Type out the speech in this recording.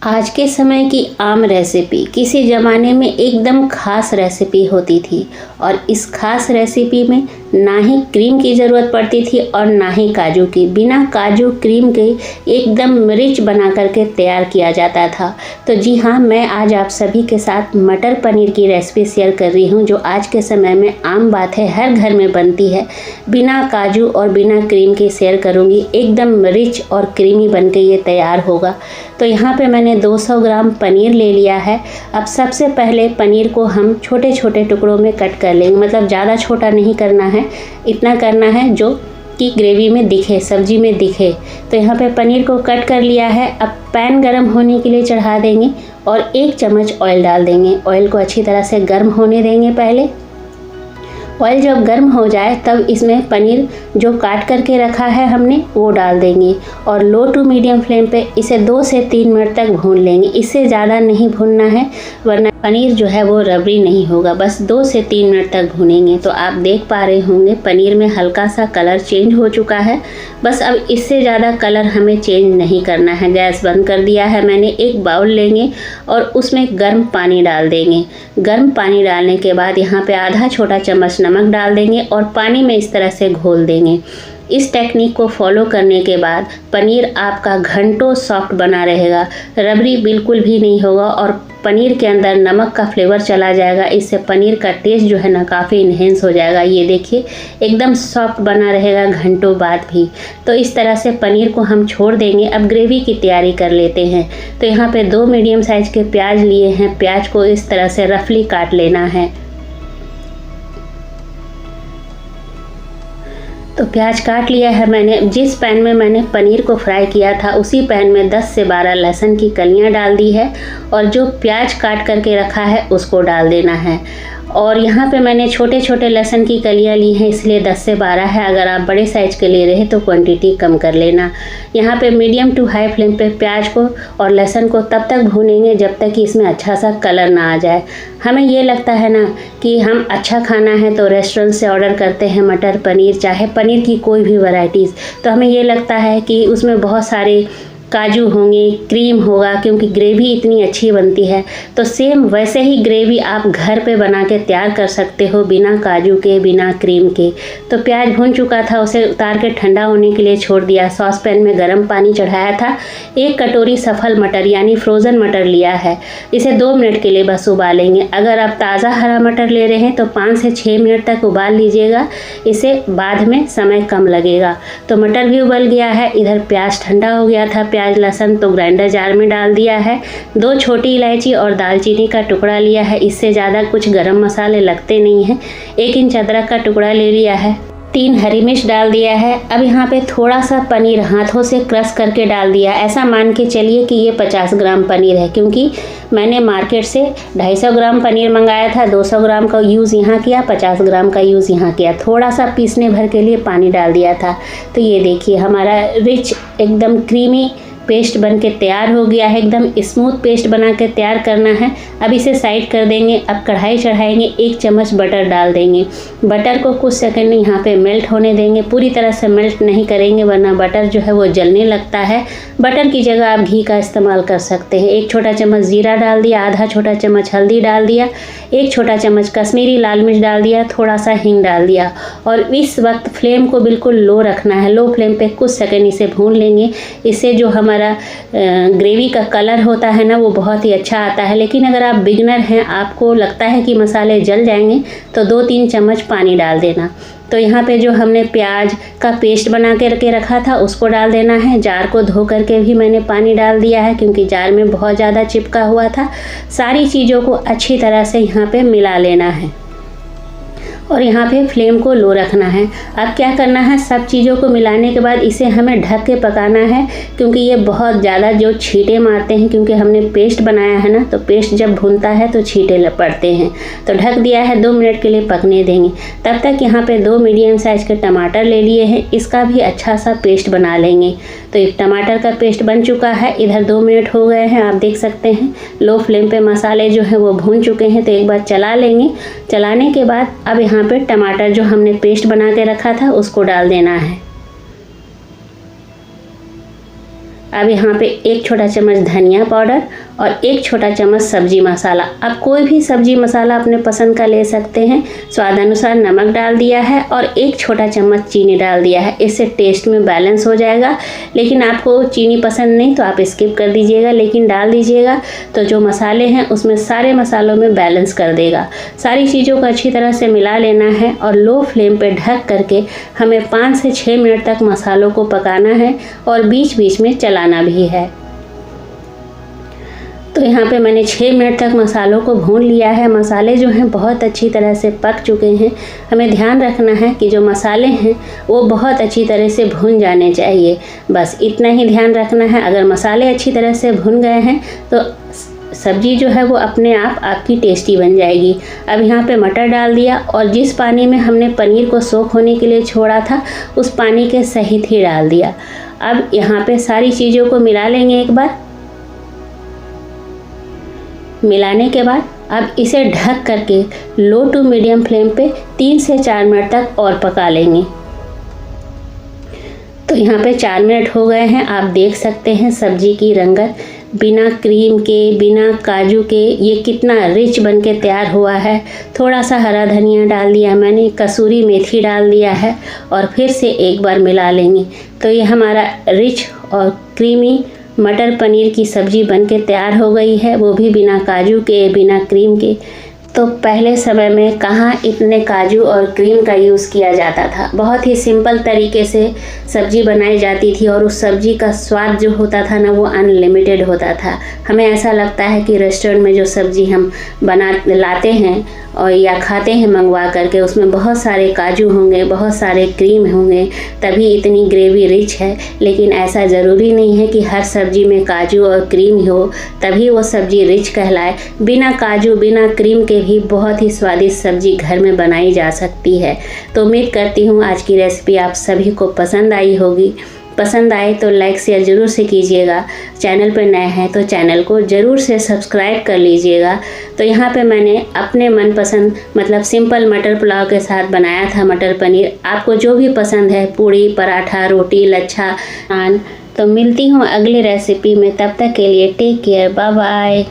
आज के समय की आम रेसिपी किसी ज़माने में एकदम ख़ास रेसिपी होती थी और इस ख़ास रेसिपी में ना ही क्रीम की ज़रूरत पड़ती थी और ना ही काजू की। बिना काजू क्रीम के एकदम रिच बना करके तैयार किया जाता था। तो जी हाँ, मैं आज आप सभी के साथ मटर पनीर की रेसिपी शेयर कर रही हूँ, जो आज के समय में आम बात है, हर घर में बनती है। बिना काजू और बिना क्रीम के शेयर करूँगी, एकदम रिच और क्रीमी बन के ये तैयार होगा। तो यहाँ पे मैंने 200 ग्राम पनीर ले लिया है। अब सबसे पहले पनीर को हम छोटे छोटे टुकड़ों में कट कर लेंगे, मतलब ज़्यादा छोटा नहीं करना है, इतना करना है जो कि ग्रेवी में दिखे, सब्जी में दिखे। तो यहाँ पे पनीर को कट कर लिया है। अब पैन गरम होने के लिए चढ़ा देंगे और 1 चम्मच ऑयल डाल देंगे। ऑयल को अच्छी तरह से गर्म होने देंगे। पहले ऑयल जब गर्म हो जाए तब इसमें पनीर जो काट करके रखा है हमने वो डाल देंगे और लो टू मीडियम फ्लेम पे इसे 2 से 3 मिनट तक भून लेंगे। इससे ज़्यादा नहीं भूनना है, वरना पनीर जो है वो रबड़ी नहीं होगा। बस 2 से 3 मिनट तक भूनेंगे। तो आप देख पा रहे होंगे पनीर में हल्का सा कलर चेंज हो चुका है। बस अब इससे ज़्यादा कलर हमें चेंज नहीं करना है। गैस बंद कर दिया है मैंने। एक बाउल लेंगे और उसमें गर्म पानी डाल देंगे। गर्म पानी डालने के बाद यहाँ पे आधा छोटा चम्मच नमक डाल देंगे और पानी में इस तरह से घोल देंगे। इस टेक्निक को फॉलो करने के बाद पनीर आपका घंटों सॉफ्ट बना रहेगा, रबड़ी बिल्कुल भी नहीं होगा और पनीर के अंदर नमक का फ्लेवर चला जाएगा। इससे पनीर का टेस्ट जो है ना काफ़ी इन्हेंस हो जाएगा। ये देखिए एकदम सॉफ्ट बना रहेगा घंटों बाद भी। तो इस तरह से पनीर को हम छोड़ देंगे। अब ग्रेवी की तैयारी कर लेते हैं। तो यहाँ पे 2 मीडियम साइज़ के प्याज लिए हैं। प्याज को इस तरह से रफली काट लेना है। तो प्याज काट लिया है मैंने। जिस पैन में मैंने पनीर को फ्राई किया था उसी पैन में 10 से 12 लहसुन की कलियां डाल दी है और जो प्याज काट करके रखा है उसको डाल देना है। और यहाँ पे मैंने छोटे छोटे लहसुन की कलियाँ ली हैं, इसलिए 10 से 12 है। अगर आप बड़े साइज़ के ले रहे हैं तो क्वांटिटी कम कर लेना। यहाँ पे मीडियम टू हाई फ्लेम पे प्याज को और लहसुन को तब तक भूनेंगे जब तक कि इसमें अच्छा सा कलर ना आ जाए। हमें ये लगता है ना कि हम अच्छा खाना है तो रेस्टोरेंट से ऑर्डर करते हैं मटर पनीर, चाहे पनीर की कोई भी वैरायटीज़, तो हमें ये लगता है कि उसमें बहुत सारे काजू होंगे, क्रीम होगा, क्योंकि ग्रेवी इतनी अच्छी बनती है। तो सेम वैसे ही ग्रेवी आप घर पे बना के तैयार कर सकते हो, बिना काजू के, बिना क्रीम के। तो प्याज भून चुका था, उसे उतार के ठंडा होने के लिए छोड़ दिया। सॉस पैन में गर्म पानी चढ़ाया था। 1 कटोरी सफल मटर यानी फ्रोज़न मटर लिया है। इसे 2 मिनट के लिए बस उबालेंगे। अगर आप ताज़ा हरा मटर ले रहे हैं तो 5 से 6 मिनट तक उबाल लीजिएगा, इसे बाद में समय कम लगेगा। तो मटर भी उबल गया है। इधर प्याज ठंडा हो गया था। प्याज लहसुन तो ग्राइंडर जार में डाल दिया है। 2 छोटी इलायची और दालचीनी का टुकड़ा लिया है। इससे ज़्यादा कुछ गरम मसाले लगते नहीं हैं। 1 इंच अदरक का टुकड़ा ले लिया है। 3 हरी मिर्च डाल दिया है। अब यहाँ पे थोड़ा सा पनीर हाथों से क्रश करके डाल दिया। ऐसा मान के चलिए कि ये 50 ग्राम पनीर है, क्योंकि मैंने मार्केट से 250 ग्राम पनीर मंगाया था। 200 ग्राम का यूज़ यहाँ किया, 50 ग्राम का यूज़ यहाँ किया। थोड़ा सा पीसने भर के लिए पानी डाल दिया था। तो ये देखिए हमारा रिच एकदम क्रीमी पेस्ट बन के तैयार हो गया है। एकदम स्मूथ पेस्ट बना के तैयार करना है। अब इसे साइड कर देंगे। अब कढ़ाई चढ़ाएंगे, 1 चम्मच बटर डाल देंगे। बटर को कुछ सेकंड यहाँ पे मेल्ट होने देंगे। पूरी तरह से मेल्ट नहीं करेंगे, वरना बटर जो है वो जलने लगता है। बटर की जगह आप घी का इस्तेमाल कर सकते हैं। 1 छोटा चम्मच जीरा डाल दिया, आधा छोटा चम्मच हल्दी डाल दिया, 1 छोटा चम्मच कश्मीरी लाल मिर्च डाल दिया, थोड़ा सा हींग डाल दिया। और इस वक्त फ्लेम को बिल्कुल लो रखना है। लो फ्लेम पे कुछ सेकंड इसे भून लेंगे। इससे जो हमारा ग्रेवी का कलर होता है ना वो बहुत ही अच्छा आता है। लेकिन अगर आप बिगनर हैं, आपको लगता है कि मसाले जल जाएंगे, तो 2-3 चम्मच पानी डाल देना। तो यहाँ पे जो हमने प्याज का पेस्ट बना के रखा था उसको डाल देना है। जार को धो करके भी मैंने पानी डाल दिया है, क्योंकि जार में बहुत ज़्यादा चिपका हुआ था। सारी चीज़ों को अच्छी तरह से यहाँ पे मिला लेना है और यहाँ पे फ्लेम को लो रखना है। अब क्या करना है, सब चीज़ों को मिलाने के बाद इसे हमें ढक के पकाना है, क्योंकि ये बहुत ज़्यादा जो छींटे मारते हैं, क्योंकि हमने पेस्ट बनाया है ना, तो पेस्ट जब भूनता है तो छींटे पड़ते हैं। तो ढक दिया है, 2 मिनट के लिए पकने देंगे। तब तक यहाँ पे 2 मीडियम साइज़ के टमाटर ले लिए हैं, इसका भी अच्छा सा पेस्ट बना लेंगे। तो एक टमाटर का पेस्ट बन चुका है। इधर 2 मिनट हो गए हैं, आप देख सकते हैं। लो फ्लेम पे मसाले जो हैं वो भून चुके हैं। तो एक बार चला लेंगे। चलाने के बाद अब यहाँ पे टमाटर जो हमने पेस्ट बना के रखा था उसको डाल देना है। अब यहाँ पे 1 छोटा चम्मच धनिया पाउडर और 1 छोटा चम्मच सब्जी मसाला। आप कोई भी सब्जी मसाला अपने पसंद का ले सकते हैं। स्वाद अनुसार नमक डाल दिया है और 1 छोटा चम्मच चीनी डाल दिया है। इससे टेस्ट में बैलेंस हो जाएगा। लेकिन आपको चीनी पसंद नहीं तो आप स्किप कर दीजिएगा, लेकिन डाल दीजिएगा तो जो मसाले हैं उसमें सारे मसालों में बैलेंस कर देगा। सारी चीज़ों को अच्छी तरह से मिला लेना है और लो फ्लेम पे ढक करके हमें 5 से 6 मिनट तक मसालों को पकाना है और बीच बीच में चलाना भी है। तो यहाँ पे मैंने 6 मिनट तक मसालों को भून लिया है। मसाले जो हैं बहुत अच्छी तरह से पक चुके हैं। हमें ध्यान रखना है कि जो मसाले हैं वो बहुत अच्छी तरह से भून जाने चाहिए, बस इतना ही ध्यान रखना है। अगर मसाले अच्छी तरह से भुन गए हैं तो सब्जी जो है वो अपने आप आपकी टेस्टी बन जाएगी। अब यहाँ पे मटर डाल दिया और जिस पानी में हमने पनीर को सोख होने के लिए छोड़ा था उस पानी के सहित ही डाल दिया। अब यहाँ पे सारी चीज़ों को मिला लेंगे एक बार। मिलाने के बाद अब इसे ढक करके लो टू मीडियम फ्लेम पे 3 से 4 मिनट तक और पका लेंगे। तो यहाँ पे 4 मिनट हो गए हैं। आप देख सकते हैं सब्जी की रंगत बिना क्रीम के, बिना काजू के ये कितना रिच बन के तैयार हुआ है। थोड़ा सा हरा धनिया डाल दिया मैंने, कसूरी मेथी डाल दिया है और फिर से एक बार मिला लेंगे। तो ये हमारा रिच और क्रीमी मटर पनीर की सब्ज़ी बनके तैयार हो गई है, वो भी बिना काजू के, बिना क्रीम के। तो पहले समय में कहाँ इतने काजू और क्रीम का यूज़ किया जाता था। बहुत ही सिंपल तरीके से सब्ज़ी बनाई जाती थी और उस सब्ज़ी का स्वाद जो होता था ना वो अनलिमिटेड होता था। हमें ऐसा लगता है कि रेस्टोरेंट में जो सब्ज़ी हम लाते हैं और या खाते हैं मंगवा करके उसमें बहुत सारे काजू होंगे, बहुत सारे क्रीम होंगे, तभी इतनी ग्रेवी रिच है। लेकिन ऐसा ज़रूरी नहीं है कि हर सब्ज़ी में काजू और क्रीम हो तभी वो सब्ज़ी रिच कहलाए। बिना काजू, बिना क्रीम के भी बहुत ही स्वादिष्ट सब्ज़ी घर में बनाई जा सकती है। तो उम्मीद करती हूँ आज की रेसिपी आप सभी को पसंद आई होगी। पसंद आए तो लाइक शेयर ज़रूर से कीजिएगा। चैनल पर नए हैं तो चैनल को ज़रूर से सब्सक्राइब कर लीजिएगा। तो यहाँ पे मैंने अपने मनपसंद मतलब सिंपल मटर पुलाव के साथ बनाया था मटर पनीर। आपको जो भी पसंद है, पूड़ी, पराठा, रोटी, लच्छा, नान। तो मिलती हूँ अगली रेसिपी में, तब तक के लिए टेक केयर, बाय बाय।